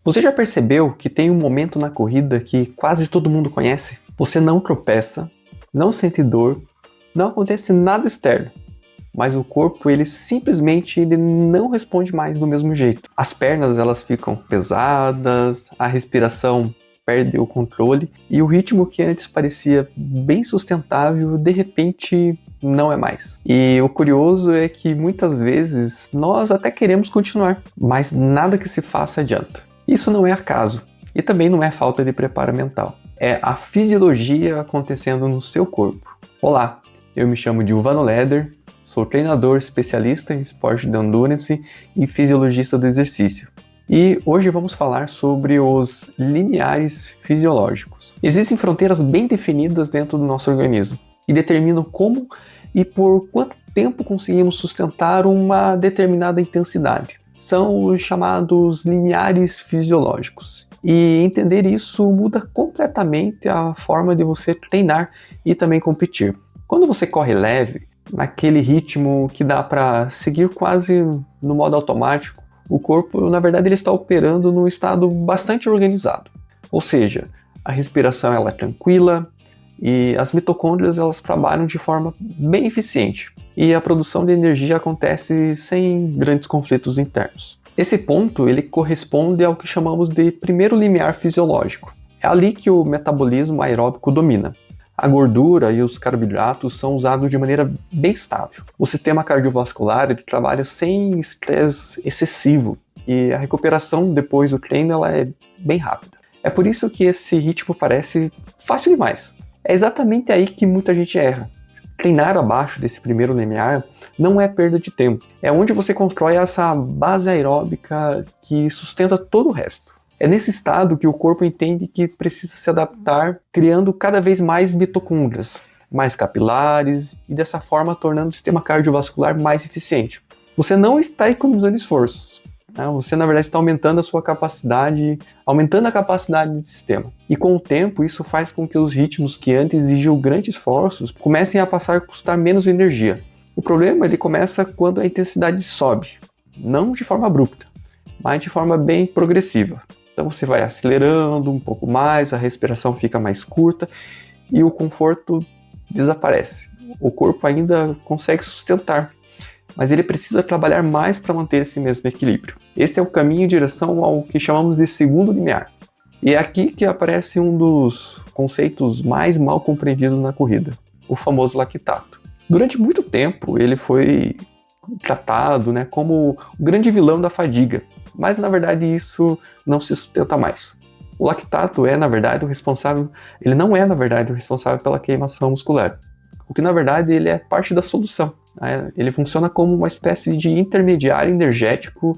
Você já percebeu que tem um momento na corrida que quase todo mundo conhece? Você não tropeça, não sente dor, não acontece nada externo, mas o corpo ele simplesmente não responde mais do mesmo jeito. As pernas elas ficam pesadas, a respiração perde o controle e o ritmo que antes parecia bem sustentável, de repente não é mais. E o curioso é que muitas vezes nós até queremos continuar, mas nada que se faça adianta. Isso não é acaso e também não é falta de preparo mental. É a fisiologia acontecendo no seu corpo. Olá, eu me chamo Dilvano Leder, sou treinador especialista em esporte de endurance e fisiologista do exercício. E hoje vamos falar sobre os limiares fisiológicos. Existem fronteiras bem definidas dentro do nosso organismo que determinam como e por quanto tempo conseguimos sustentar uma determinada intensidade. São os chamados limiares fisiológicos. E entender isso muda completamente a forma de você treinar e também competir. Quando você corre leve, naquele ritmo que dá para seguir quase no modo automático, o corpo, na verdade, ele está operando num estado bastante organizado. Ou seja, a respiração ela é tranquila e as mitocôndrias elas trabalham de forma bem eficiente. E a produção de energia acontece sem grandes conflitos internos. Esse ponto ele corresponde ao que chamamos de primeiro limiar fisiológico. É ali que o metabolismo aeróbico domina. A gordura e os carboidratos são usados de maneira bem estável. O sistema cardiovascular ele trabalha sem estresse excessivo e a recuperação depois do treino ela é bem rápida. É por isso que esse ritmo parece fácil demais. É exatamente aí que muita gente erra. Treinar abaixo desse primeiro limiar não é perda de tempo. É onde você constrói essa base aeróbica que sustenta todo o resto. É nesse estado que o corpo entende que precisa se adaptar, criando cada vez mais mitocôndrias, mais capilares e dessa forma tornando o sistema cardiovascular mais eficiente. Você não está economizando esforços. Você, na verdade, está aumentando a sua capacidade, aumentando a capacidade do sistema. E com o tempo, isso faz com que os ritmos que antes exigiam grandes esforços comecem a passar a custar menos energia. O problema ele começa quando a intensidade sobe, não de forma abrupta, mas de forma bem progressiva. Então você vai acelerando um pouco mais, a respiração fica mais curta e o conforto desaparece. O corpo ainda consegue sustentar, mas ele precisa trabalhar mais para manter esse mesmo equilíbrio. Esse é o caminho em direção ao que chamamos de segundo limiar. E é aqui que aparece um dos conceitos mais mal compreendidos na corrida, o famoso lactato. Durante muito tempo ele foi tratado como o grande vilão da fadiga, mas na verdade isso não se sustenta mais. O lactato é na verdade o responsável, ele não é na verdade o responsável pela queimação muscular. O que na verdade ele é parte da solução. Ele funciona como uma espécie de intermediário energético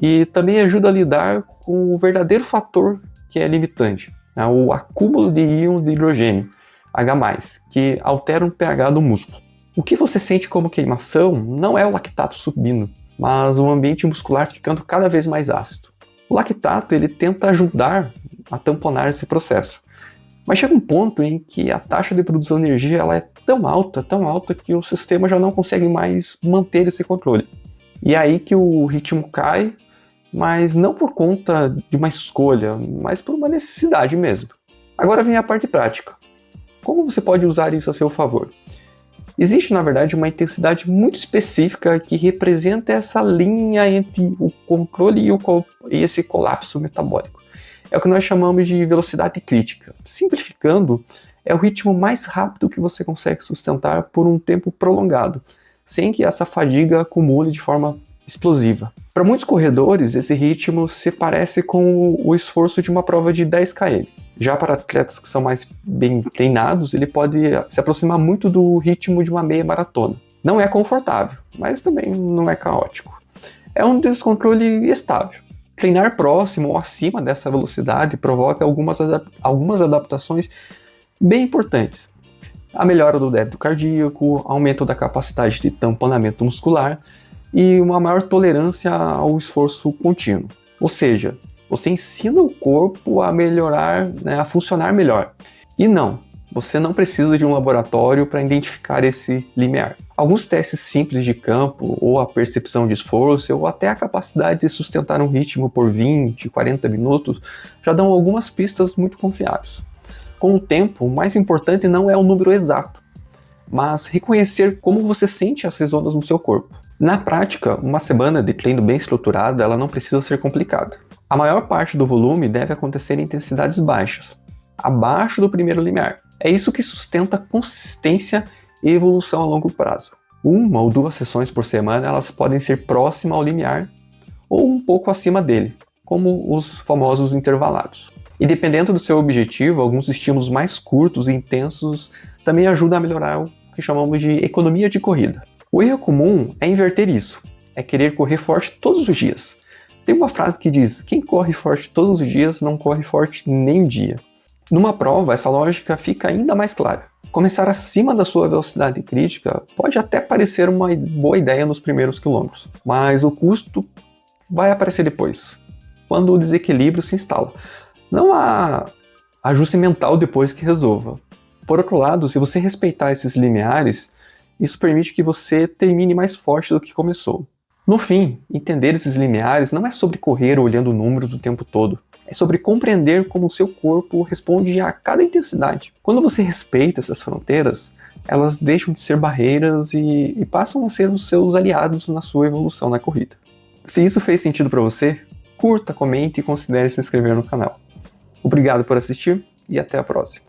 e também ajuda a lidar com o verdadeiro fator que é limitante, o acúmulo de íons de hidrogênio, H+, que altera o pH do músculo. O que você sente como queimação não é o lactato subindo, mas o ambiente muscular ficando cada vez mais ácido. O lactato ele tenta ajudar a tamponar esse processo, mas chega um ponto em que a taxa de produção de energia ela é tão alta que o sistema já não consegue mais manter esse controle. E é aí que o ritmo cai, mas não por conta de uma escolha, mas por uma necessidade mesmo. Agora vem a parte prática. Como você pode usar isso a seu favor? Existe, na verdade, uma intensidade muito específica que representa essa linha entre o controle e esse colapso metabólico. É o que nós chamamos de velocidade crítica. Simplificando, é o ritmo mais rápido que você consegue sustentar por um tempo prolongado, sem que essa fadiga acumule de forma explosiva. Para muitos corredores, esse ritmo se parece com o esforço de uma prova de 10 km. Já para atletas que são mais bem treinados, ele pode se aproximar muito do ritmo de uma meia maratona. Não é confortável, mas também não é caótico. É um descontrole estável. Treinar próximo ou acima dessa velocidade provoca algumas adaptações bem importantes. A melhora do débito cardíaco, aumento da capacidade de tamponamento muscular e uma maior tolerância ao esforço contínuo. Ou seja, você ensina o corpo a melhorar, a funcionar melhor. E não, você não precisa de um laboratório para identificar esse limiar. Alguns testes simples de campo, ou a percepção de esforço, ou até a capacidade de sustentar um ritmo por 20, 40 minutos, já dão algumas pistas muito confiáveis. Com o tempo, o mais importante não é o número exato, mas reconhecer como você sente essas ondas no seu corpo. Na prática, uma semana de treino bem estruturada, ela não precisa ser complicada. A maior parte do volume deve acontecer em intensidades baixas, abaixo do primeiro limiar. É isso que sustenta a consistência e evolução a longo prazo. 1 ou 2 sessões por semana, elas podem ser próximas ao limiar ou um pouco acima dele, como os famosos intervalados. E dependendo do seu objetivo, alguns estímulos mais curtos e intensos também ajudam a melhorar o que chamamos de economia de corrida. O erro comum é inverter isso, é querer correr forte todos os dias. Tem uma frase que diz: quem corre forte todos os dias não corre forte nem um dia. Numa prova, essa lógica fica ainda mais clara. Começar acima da sua velocidade crítica pode até parecer uma boa ideia nos primeiros quilômetros, mas o custo vai aparecer depois, quando o desequilíbrio se instala. Não há ajuste mental depois que resolva. Por outro lado, se você respeitar esses limiares, isso permite que você termine mais forte do que começou. No fim, entender esses limiares não é sobre correr olhando números o tempo todo. É sobre compreender como o seu corpo responde a cada intensidade. Quando você respeita essas fronteiras, elas deixam de ser barreiras e passam a ser os seus aliados na sua evolução na corrida. Se isso fez sentido para você, curta, comente e considere se inscrever no canal. Obrigado por assistir e até a próxima.